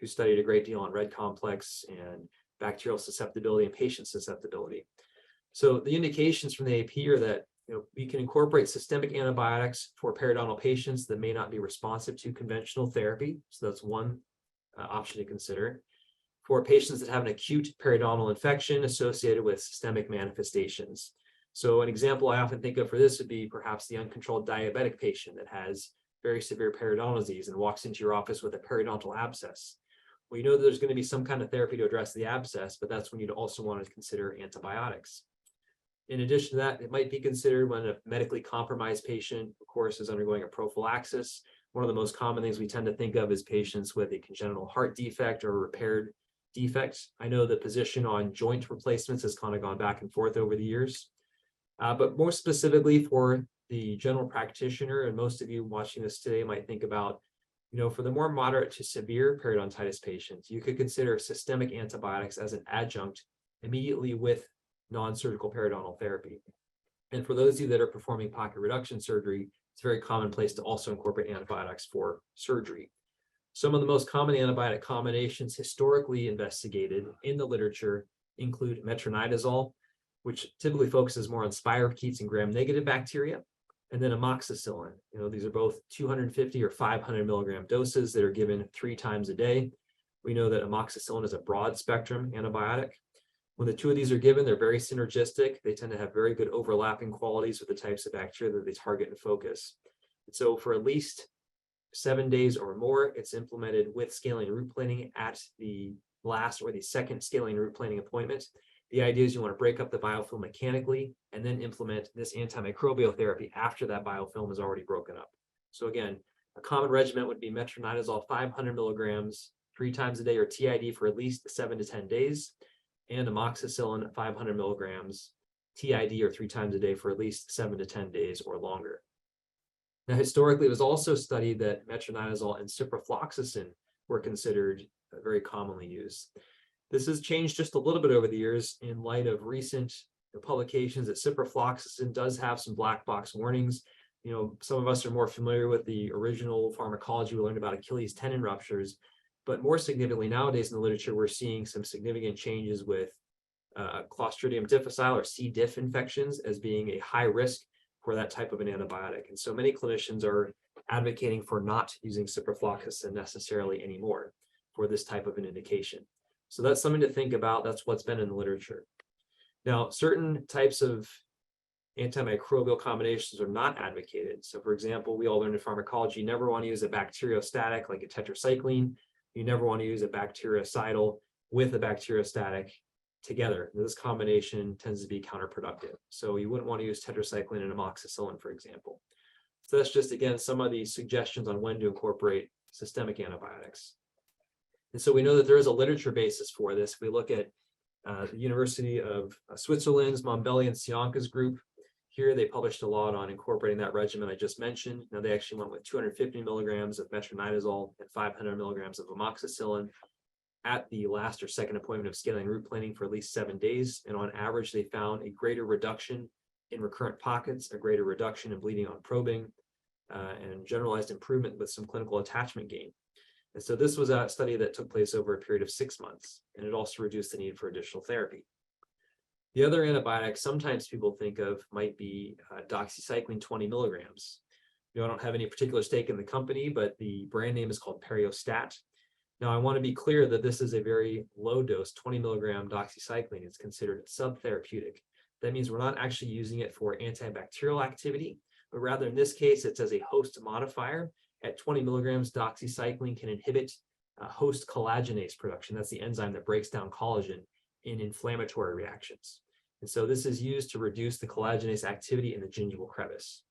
Speaker 2: who studied a great deal on red complex and bacterial susceptibility and patient susceptibility. So the indications from the AAP are that we can incorporate systemic antibiotics for periodontal patients that may not be responsive to conventional therapy. So that's one option to consider. For patients that have an acute periodontal infection associated with systemic manifestations. So an example I often think of for this would be perhaps the uncontrolled diabetic patient that has very severe periodontal disease and walks into your office with a periodontal abscess. Well, that there's going to be some kind of therapy to address the abscess, but that's when you'd also want to consider antibiotics. In addition to that, it might be considered when a medically compromised patient, of course, is undergoing a prophylaxis. One of the most common things we tend to think of is patients with a congenital heart defect or a repaired defect. I know the position on joint replacements has kind of gone back and forth over the years, but more specifically for the general practitioner, and most of you watching this today might think about, for the more moderate to severe periodontitis patients, you could consider systemic antibiotics as an adjunct immediately with non-surgical periodontal therapy. And for those of you that are performing pocket reduction surgery, it's very commonplace to also incorporate antibiotics for surgery. Some of the most common antibiotic combinations historically investigated in the literature include metronidazole, which typically focuses more on spirochetes and gram-negative bacteria, and then amoxicillin. These are both 250 or 500 milligram doses that are given 3 times a day. We know that amoxicillin is a broad spectrum antibiotic. When the two of these are given, they're very synergistic. They tend to have very good overlapping qualities with the types of bacteria that they target and focus. And so for at least 7 days or more, it's implemented with scaling and root planing at the last or the second scaling and root planing appointment. The idea is you want to break up the biofilm mechanically and then implement this antimicrobial therapy after that biofilm is already broken up. So again, a common regimen would be metronidazole 500 milligrams 3 times a day or TID for at least 7 to 10 days, and amoxicillin 500 milligrams TID or 3 times a day for at least 7 to 10 days or longer. Now, historically, it was also studied that metronidazole and ciprofloxacin were considered very commonly used. This has changed just a little bit over the years in light of recent publications that ciprofloxacin does have some black box warnings. Some of us are more familiar with the original pharmacology. We learned about Achilles tendon ruptures, but more significantly nowadays in the literature, we're seeing some significant changes with Clostridium difficile or C. diff infections as being a high risk for that type of an antibiotic. And so many clinicians are advocating for not using ciprofloxacin necessarily anymore for this type of an indication. So that's something to think about. That's what's been in the literature. Now, certain types of antimicrobial combinations are not advocated. So for example, we all learned in pharmacology, you never want to use a bacteriostatic like a tetracycline. You never want to use a bactericidal with a bacteriostatic together. This combination tends to be counterproductive. So you wouldn't want to use tetracycline and amoxicillin, for example. So that's just, again, some of the suggestions on when to incorporate systemic antibiotics. And so we know that there is a literature basis for this. If we look at the University of Switzerland's Mombelli and Sionka's group, here they published a lot on incorporating that regimen I just mentioned. Now they actually went with 250 milligrams of metronidazole and 500 milligrams of amoxicillin at the last or second appointment of scaling root planing for at least 7 days. And on average, they found a greater reduction in recurrent pockets, a greater reduction in bleeding on probing, and generalized improvement with some clinical attachment gain. And so this was a study that took place over a period of 6 months, and it also reduced the need for additional therapy. The other antibiotic sometimes people think of might be doxycycline 20 milligrams. I don't have any particular stake in the company, but the brand name is called Periostat. Now, I want to be clear that this is a very low dose, 20 milligram doxycycline. It's considered subtherapeutic. That means we're not actually using it for antibacterial activity, but rather in this case, it's as a host modifier. At 20 milligrams, doxycycline can inhibit host collagenase production. That's the enzyme that breaks down collagen in inflammatory reactions. And so this is used to reduce the collagenase activity in the gingival crevice.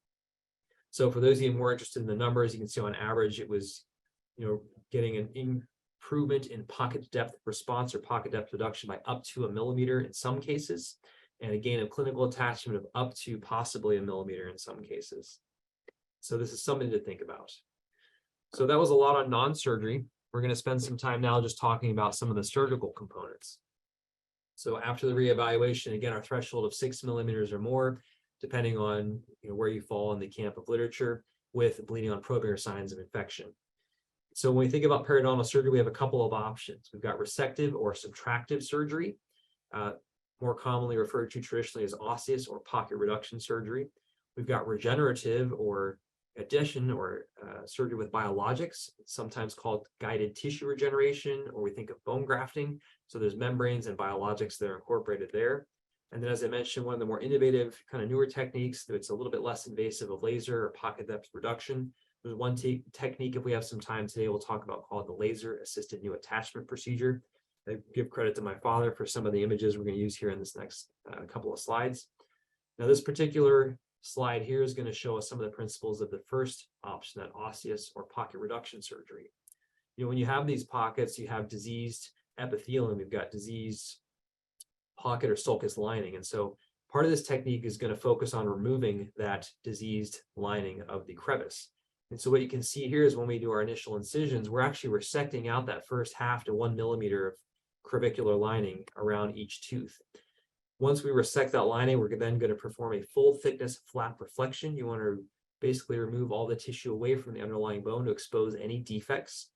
Speaker 2: So for those of you more interested in the numbers, you can see on average, it was getting an improvement in pocket depth response or pocket depth reduction by up to 1 millimeter in some cases, and a gain of clinical attachment of up to possibly 1 millimeter in some cases. So this is something to think about. So that was a lot on non-surgery. We're going to spend some time now just talking about some of the surgical components. So after the reevaluation, again, our threshold of 6 millimeters or more, depending on where you fall in the camp of literature, with bleeding on probing or signs of infection. So when we think about periodontal surgery, we have a couple of options. We've got resective or subtractive surgery, more commonly referred to traditionally as osseous or pocket reduction surgery. We've got regenerative or addition or surgery with biologics, sometimes called guided tissue regeneration, or we think of bone grafting. So there's membranes and biologics that are incorporated there. And then, as I mentioned, one of the more innovative, kind of newer techniques that's a little bit less invasive of laser or pocket depth reduction. There's one technique, if we have some time today, we'll talk about, called the laser assisted new attachment procedure. I give credit to my father for some of the images we're going to use here in this next couple of slides. Now, this particular slide here is going to show us some of the principles of the first option, that osseous or pocket reduction surgery. When you have these pockets, you have diseased epithelium, you've got diseased pocket or sulcus lining. And so part of this technique is going to focus on removing that diseased lining of the crevice. And so what you can see here is when we do our initial incisions, we're actually resecting out that first 0.5 to 1 millimeter of crevicular lining around each tooth. Once we resect that lining, we're then going to perform a full thickness flap reflection. You want to basically remove all the tissue away from the underlying bone to expose any defects.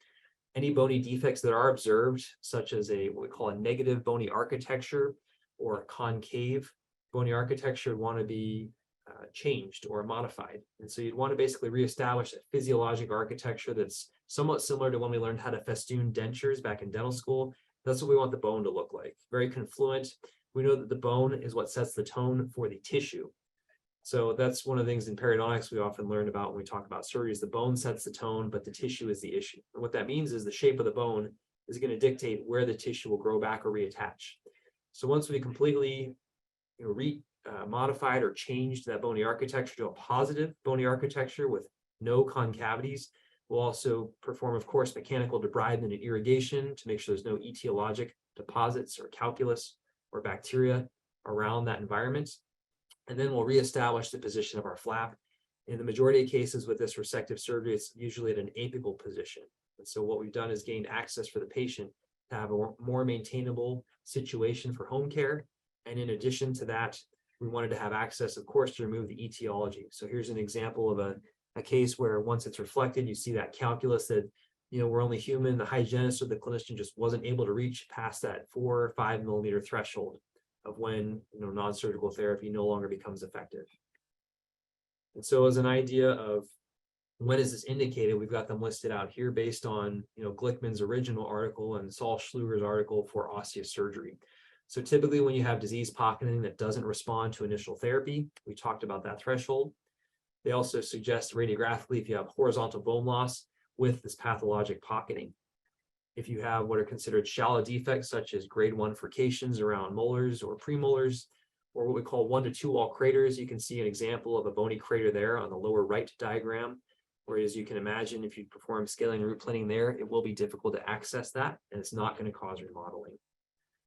Speaker 2: Any bony defects that are observed, such as what we call a negative bony architecture or a concave bony architecture, would want to be changed or modified. And so you'd want to basically reestablish a physiologic architecture that's somewhat similar to when we learned how to festoon dentures back in dental school. That's what we want the bone to look like. Very confluent. We know that the bone is what sets the tone for the tissue. So that's one of the things in periodontics we often learn about when we talk about surgery is the bone sets the tone, but the tissue is the issue. And what that means is the shape of the bone is going to dictate where the tissue will grow back or reattach. So once we completely modified or changed that bony architecture to a positive bony architecture with no concavities, we'll also perform, of course, mechanical debridement and irrigation to make sure there's no etiologic deposits or calculus or bacteria around that environment. And then we'll reestablish the position of our flap. In the majority of cases with this resective surgery, it's usually at an apical position. And so what we've done is gained access for the patient to have a more maintainable situation for home care. And in addition to that, we wanted to have access, of course, to remove the etiology. So here's an example of a case where once it's reflected, you see that calculus that, we're only human. The hygienist or the clinician just wasn't able to reach past that 4 or 5 millimeter threshold of when non-surgical therapy no longer becomes effective. And so as an idea of when is this indicated, we've got them listed out here based on Glickman's original article and Saul Schluger's article for osseous surgery. So typically when you have disease pocketing that doesn't respond to initial therapy, we talked about that threshold. They also suggest radiographically if you have horizontal bone loss with this pathologic pocketing. If you have what are considered shallow defects, such as grade 1 furcations around molars or premolars, or what we call 1 to 2 wall craters, you can see an example of a bony crater there on the lower right diagram. Whereas you can imagine if you perform scaling and root planing there, it will be difficult to access that, and it's not going to cause remodeling.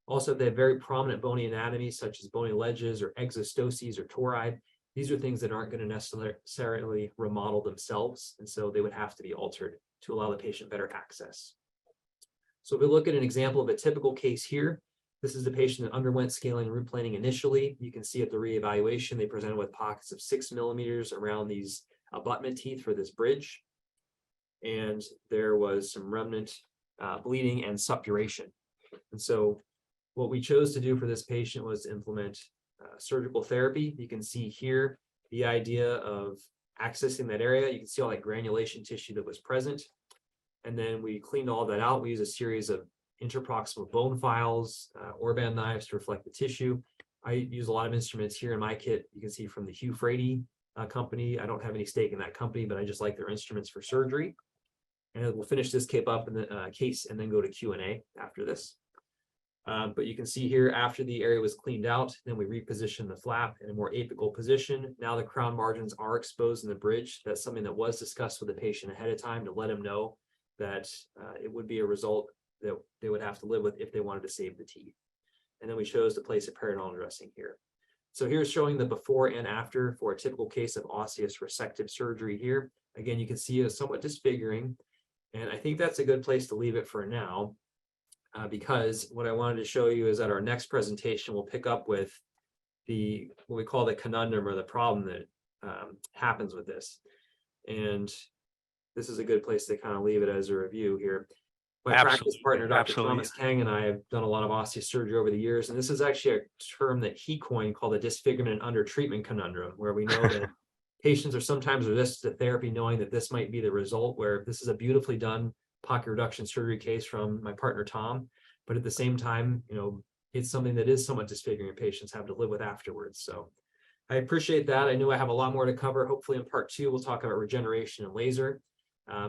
Speaker 2: Also, they have very prominent bony anatomy, such as bony ledges or exostoses or tori. These are things that aren't going to necessarily remodel themselves, and so they would have to be altered to allow the patient better access. So if we look at an example of a typical case here, this is the patient that underwent scaling and root planing initially. You can see at the reevaluation, they presented with pockets of 6 millimeters around these abutment teeth for this bridge. And there was some remnant bleeding and suppuration. And so what we chose to do for this patient was implement surgical therapy. You can see here the idea of accessing that area. You can see all that granulation tissue that was present. And then we cleaned all that out. We use a series of interproximal bone files, Orban knives to reflect the tissue. I use a lot of instruments here in my kit. You can see from the Hugh Frady company. I don't have any stake in that company, but I just like their instruments for surgery. And we'll finish this case up in the case and then go to Q&A after this. But you can see here after the area was cleaned out, then we repositioned the flap in a more apical position. Now the crown margins are exposed in the bridge. That's something that was discussed with the patient ahead of time to let him know that it would be a result that they would have to live with if they wanted to save the teeth. And then we chose to place a periodontal dressing here. So here's showing the before and after for a typical case of osseous resective surgery here. Again, you can see it somewhat disfiguring. And I think that's a good place to leave it for now, because what I wanted to show you is that our next presentation will pick up with what we call the conundrum or the problem that happens with this. And this is a good place to kind of leave it as a review here. My practice partner, Dr. Thomas Kang, and I have done a lot of osseous surgery over the years, and this is actually a term that he coined called the disfigurement under treatment conundrum, where we know that patients are sometimes resistant to therapy knowing that this might be the result, where this is a beautifully done pocket reduction surgery case from my partner, Tom, but at the same time, it's something that is somewhat disfiguring patients have to live with afterwards. So I appreciate that. I knew I have a lot more to cover. Hopefully in part 2, we'll talk about regeneration and laser.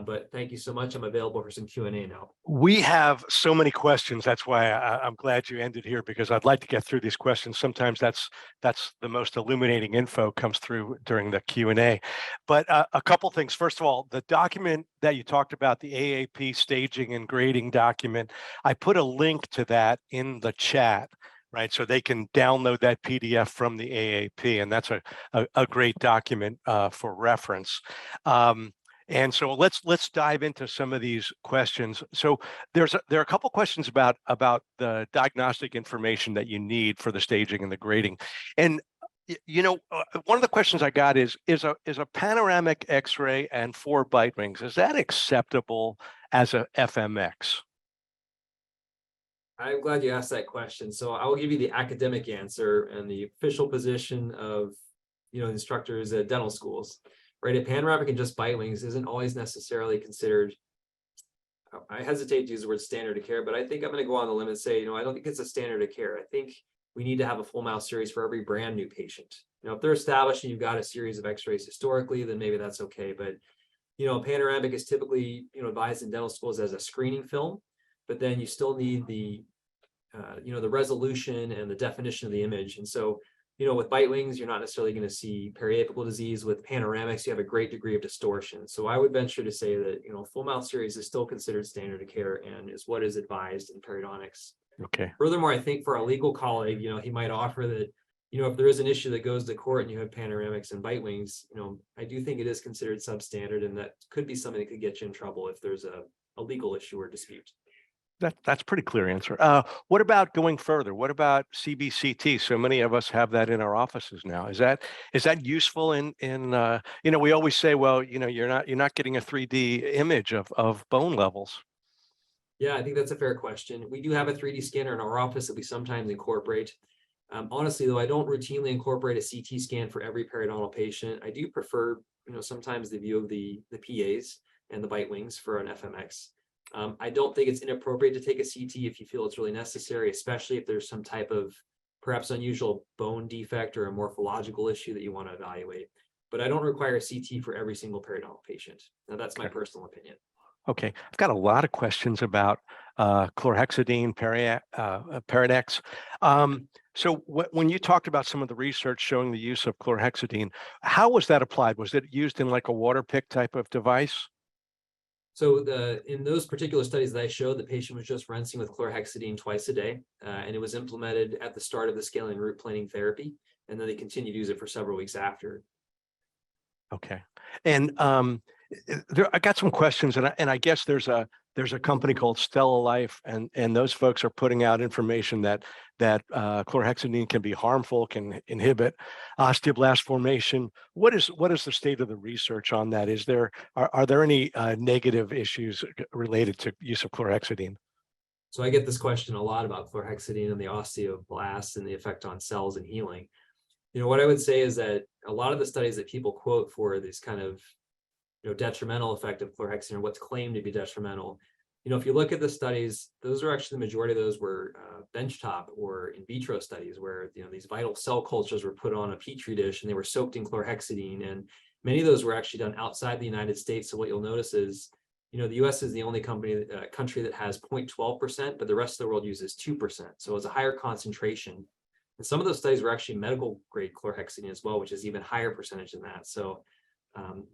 Speaker 2: But thank you so much. I'm available for some Q&A now.
Speaker 1: We have so many questions. That's why I'm glad you ended here, because I'd like to get through these questions. Sometimes that's the most illuminating info comes through during the Q&A. But a couple things. First of all, the document that you talked about, the AAP staging and grading document, I put a link to that in the chat, right? So they can download that PDF from the AAP, and that's a great document for reference. And so let's dive into some of these questions. So there are a couple questions about the diagnostic information that you need for the staging and the grading. And One of the questions I got is a panoramic X-ray and 4 bite wings, is that acceptable as a FMX?
Speaker 2: I'm glad you asked that question. So I will give you the academic answer and the official position of, instructors at dental schools, right? A panoramic and just bite wings isn't always necessarily considered. I hesitate to use the word standard of care, but I think I'm going to go on the limb and say, I don't think it's a standard of care. I think we need to have a full mouth series for every brand new patient. If they're established and you've got a series of x-rays historically, then maybe that's okay. But, panoramic is typically, advised in dental schools as a screening film, but then you still need the resolution and the definition of the image. And so, with bite wings, you're not necessarily going to see periapical disease. With panoramics, you have a great degree of distortion. So I would venture to say that, full mouth series is still considered standard of care and is what is advised in periodontics.
Speaker 1: Okay.
Speaker 2: Furthermore, I think for our legal colleague, he might offer that, if there is an issue that goes to court and you have panoramics and bite wings, I do think it is considered substandard, and that could be something that could get you in trouble if there's a legal issue or dispute.
Speaker 1: That's a pretty clear answer. What about going further? What about CBCT? So many of us have that in our offices now. Is that useful in we always say, well, you're not getting a 3D image of bone levels.
Speaker 2: Yeah, I think that's a fair question. We do have a 3D scanner in our office that we sometimes incorporate. Honestly, though, I don't routinely incorporate a CT scan for every periodontal patient. I do prefer, sometimes the view of the PAs and the bite wings for an FMX. I don't think it's inappropriate to take a CT if you feel it's really necessary, especially if there's some type of perhaps unusual bone defect or a morphological issue that you want to evaluate. But I don't require a CT for every single periodontal patient. Now, that's my personal opinion.
Speaker 1: Okay, I've got a lot of questions about chlorhexidine, Peridex. So when you talked about some of the research showing the use of chlorhexidine, how was that applied? Was it used in like a water pick type of device?
Speaker 2: So in those particular studies that I showed, the patient was just rinsing with chlorhexidine twice a day, and it was implemented at the start of the scaling root planing therapy, and then they continued to use it for several weeks after.
Speaker 1: Okay, and I got some questions, and I guess there's a company called Stella Life, and those folks are putting out information that chlorhexidine can be harmful, can inhibit osteoblast formation. What is the state of the research on that? Are there any negative issues related to use of chlorhexidine?
Speaker 2: So I get this question a lot about chlorhexidine and the osteoblasts and the effect on cells and healing. What I would say is that a lot of the studies that people quote for this kind of detrimental effect of chlorhexidine, or what's claimed to be detrimental. If you look at the studies, those are actually the majority of those were benchtop or in vitro studies where these vital cell cultures were put on a petri dish and they were soaked in chlorhexidine, and many of those were actually done outside the United States. So what you'll notice is, the U.S. is the only country that has 0.12%, but the rest of the world uses 2%. So it's a higher concentration. And some of those studies were actually medical grade chlorhexidine as well, which is even higher percentage than that. So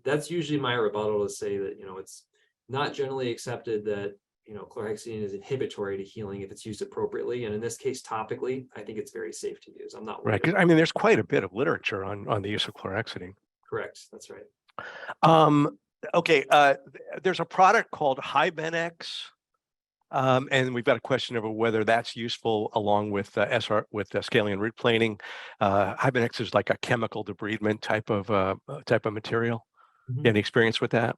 Speaker 2: that's usually my rebuttal, to say that, it's not generally accepted that, chlorhexidine is inhibitory to healing if it's used appropriately. And in this case, topically, I think it's very safe to use. I'm not worried.
Speaker 1: Right, because I mean, there's quite a bit of literature on the use of chlorhexidine.
Speaker 2: Correct, that's right.
Speaker 1: Okay, there's a product called Hybenex, and we've got a question over whether that's useful along with scaling and root planing. Hybenex is like a chemical debridement type of material.
Speaker 2: Mm-hmm.
Speaker 1: Any experience with that?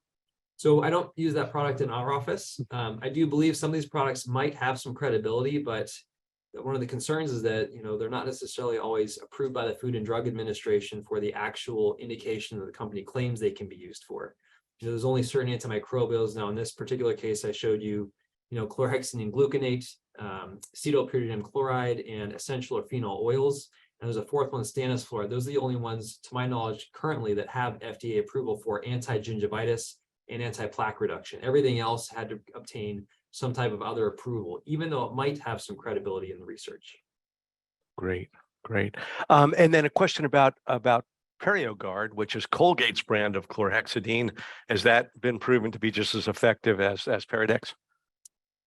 Speaker 2: So I don't use that product in our office. I do believe some of these products might have some credibility, but one of the concerns is that, they're not necessarily always approved by the Food and Drug Administration for the actual indication that the company claims they can be used for. There's only certain antimicrobials. Now, in this particular case, I showed you, chlorhexidine gluconate, cetylpyridine chloride, and essential or phenol oils. And there's a fourth one, stannous fluoride. Those are the only ones, to my knowledge, currently that have FDA approval for anti-gingivitis and anti-plaque reduction. Everything else had to obtain some type of other approval, even though it might have some credibility in the research.
Speaker 1: Great. And then a question about PerioGuard, which is Colgate's brand of chlorhexidine. Has that been proven to be just as effective as Peridex?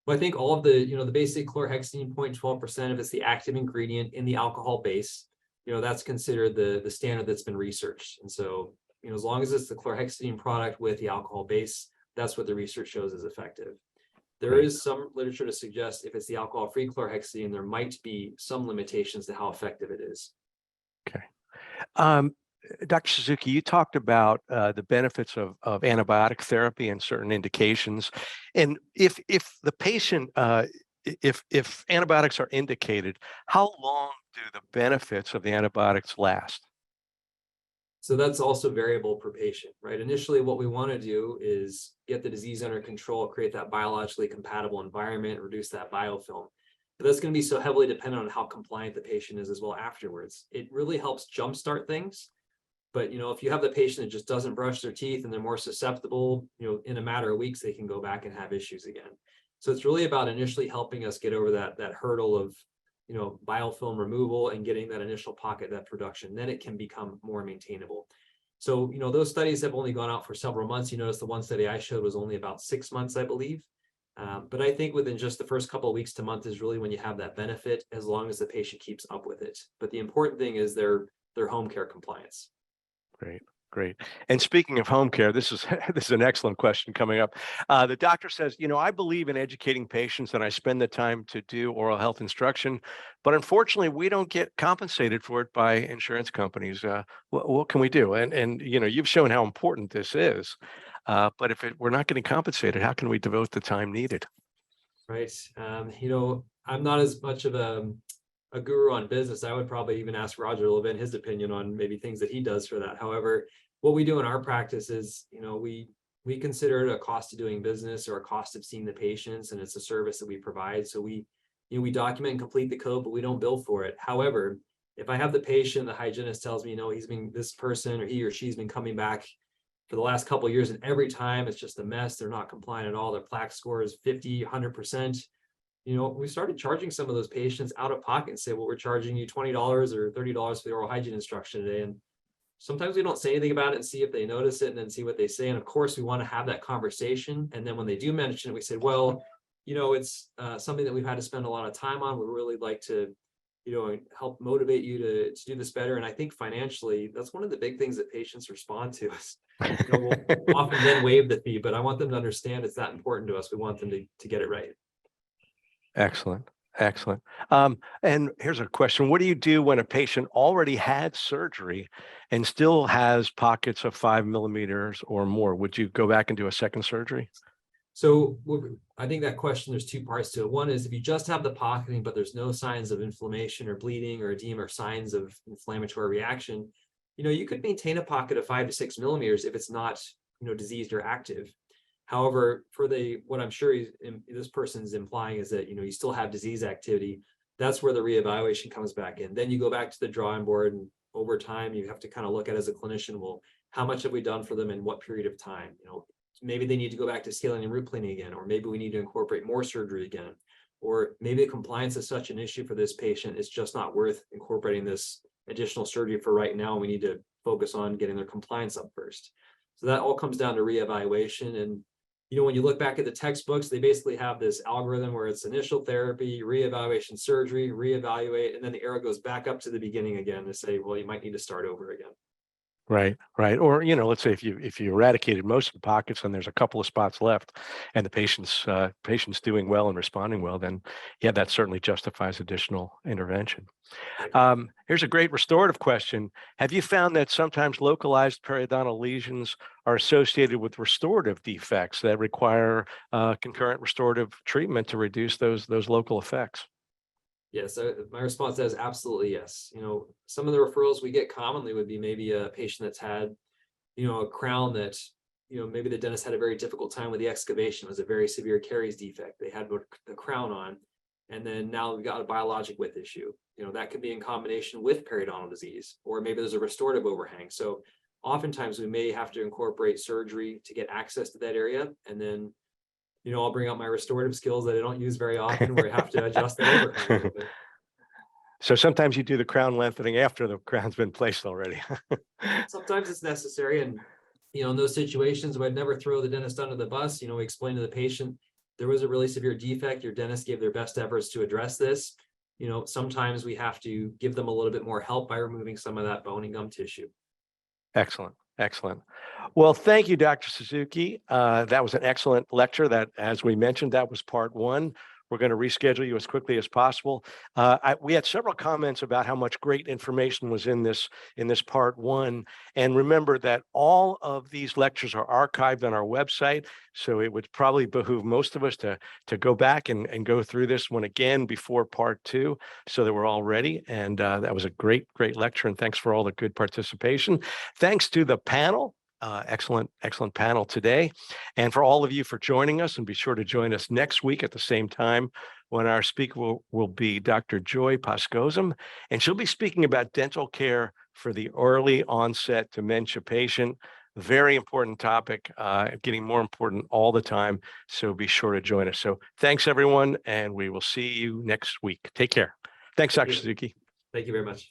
Speaker 2: Well, I think all of the, the basic chlorhexidine 0.12%, if it's the active ingredient in the alcohol base, that's considered the standard that's been researched. And so, as long as it's the chlorhexidine product with the alcohol base, that's what the research shows is effective. There is some literature to suggest if it's the alcohol-free chlorhexidine, there might be some limitations to how effective it is.
Speaker 1: Okay. Um, Dr. Suzuki, you talked about the benefits of antibiotic therapy and certain indications. And if the patient, if antibiotics are indicated, how long do the benefits of the antibiotics last?
Speaker 2: So that's also variable per patient, right? Initially, what we want to do is get the disease under control, create that biologically compatible environment, reduce that biofilm. But that's going to be so heavily dependent on how compliant the patient is as well afterwards. It really helps jumpstart things. But if you have the patient that just doesn't brush their teeth and they're more susceptible, in a matter of weeks, they can go back and have issues again. So it's really about initially helping us get over that hurdle of biofilm removal and getting that initial pocket, that production. Then it can become more maintainable. So those studies have only gone out for several months. You notice the one study I showed was only about 6 months, I believe. But I think within just the first couple of weeks to month is really when you have that benefit, as long as the patient keeps up with it. But the important thing is their home care compliance.
Speaker 1: Great, great. And speaking of home care, this is this is an excellent question coming up. The doctor says, I believe in educating patients and I spend the time to do oral health instruction, but unfortunately, we don't get compensated for it by insurance companies. What can we do? And you've shown how important this is, but if we're not getting compensated, how can we devote the time needed?
Speaker 2: Right. I'm not as much of a guru on business. I would probably even ask Roger a little bit his opinion on maybe things that he does for that. However, what we do in our practice is, we consider it a cost of doing business or a cost of seeing the patients, and it's a service that we provide. So we document and complete the code, but we don't bill for it. However, if I have the patient, the hygienist tells me, this person or he or she's been coming back for the last couple of years, and every time it's just a mess. They're not compliant at all. Their plaque score is 50, 100%. We started charging some of those patients out of pocket and say, well, we're charging you $20 or $30 for the oral hygiene instruction today. And sometimes we don't say anything about it and see if they notice it and then see what they say. And of course, we want to have that conversation. And then when they do mention it, we say, well, it's something that we've had to spend a lot of time on. We really like to, help motivate you to do this better. And I think financially, that's one of the big things that patients respond to us. We'll often then waive the fee, but I want them to understand it's that important to us. We want them to get it right.
Speaker 1: Excellent. Excellent. And here's a question. What do you do when a patient already had surgery and still has pockets of 5 millimeters or more? Would you go back and do a second surgery?
Speaker 2: So I think that question, there's two parts to it. One is if you just have the pocketing, but there's no signs of inflammation or bleeding or edema or signs of inflammatory reaction, you could maintain a pocket of 5 to 6 millimeters if it's not, diseased or active. However, for what I'm sure this person's implying is that, you still have disease activity. That's where the reevaluation comes back in. Then you go back to the drawing board, and over time, you have to kind of look at as a clinician, well, how much have we done for them in what period of time? Maybe they need to go back to scaling and root planing again, or maybe we need to incorporate more surgery again, or maybe compliance is such an issue for this patient, it's just not worth incorporating this additional surgery for right now. We need to focus on getting their compliance up first. So that all comes down to reevaluation. And when you look back at the textbooks, they basically have this algorithm where it's initial therapy, reevaluation, surgery, reevaluate, and then the arrow goes back up to the beginning again to say, well, you might need to start over again.
Speaker 1: Right, right. Or, let's say if you eradicated most of the pockets and there's a couple of spots left and the patient's doing well and responding well, then yeah, that certainly justifies additional intervention. Here's a great restorative question. Have you found that sometimes localized periodontal lesions are associated with restorative defects that require concurrent restorative treatment to reduce those local effects?
Speaker 2: Yes, my response is absolutely yes. Some of the referrals we get commonly would be maybe a patient that's had, a crown that, maybe the dentist had a very difficult time with the excavation. It was a very severe caries defect. They had the crown on, and then now we've got a biologic width issue. That could be in combination with periodontal disease, or maybe there's a restorative overhang. So oftentimes we may have to incorporate surgery to get access to that area, and then I'll bring out my restorative skills that I don't use very often, where I have to adjust that overhang a little bit.
Speaker 1: So sometimes you do the crown lengthening after the crown's been placed already.
Speaker 2: Sometimes it's necessary. And, in those situations, I'd never throw the dentist under the bus. We explain to the patient, there was a really severe defect. Your dentist gave their best efforts to address this. Sometimes we have to give them a little bit more help by removing some of that bone and gum tissue.
Speaker 1: Excellent. Excellent. Well, thank you, Dr. Suzuki. That was an excellent lecture. That, as we mentioned, that was part one. We're going to reschedule you as quickly as possible. We had several comments about how much great information was in this part one. And remember that all of these lectures are archived on our website. So it would probably behoove most of us to go back and go through this one again before part two, so that we're all ready. And that was a great lecture. And thanks for all the good participation. Thanks to the panel. Excellent panel today. And for all of you for joining us, and be sure to join us next week at the same time when our speaker will be Dr. Joy Pascozum, and she'll be speaking about dental care for the early onset dementia patient. Very important topic, getting more important all the time. So be sure to join us. So thanks, everyone, and we will see you next week. Take care. Thanks, Dr. Suzuki.
Speaker 2: Thank you very much.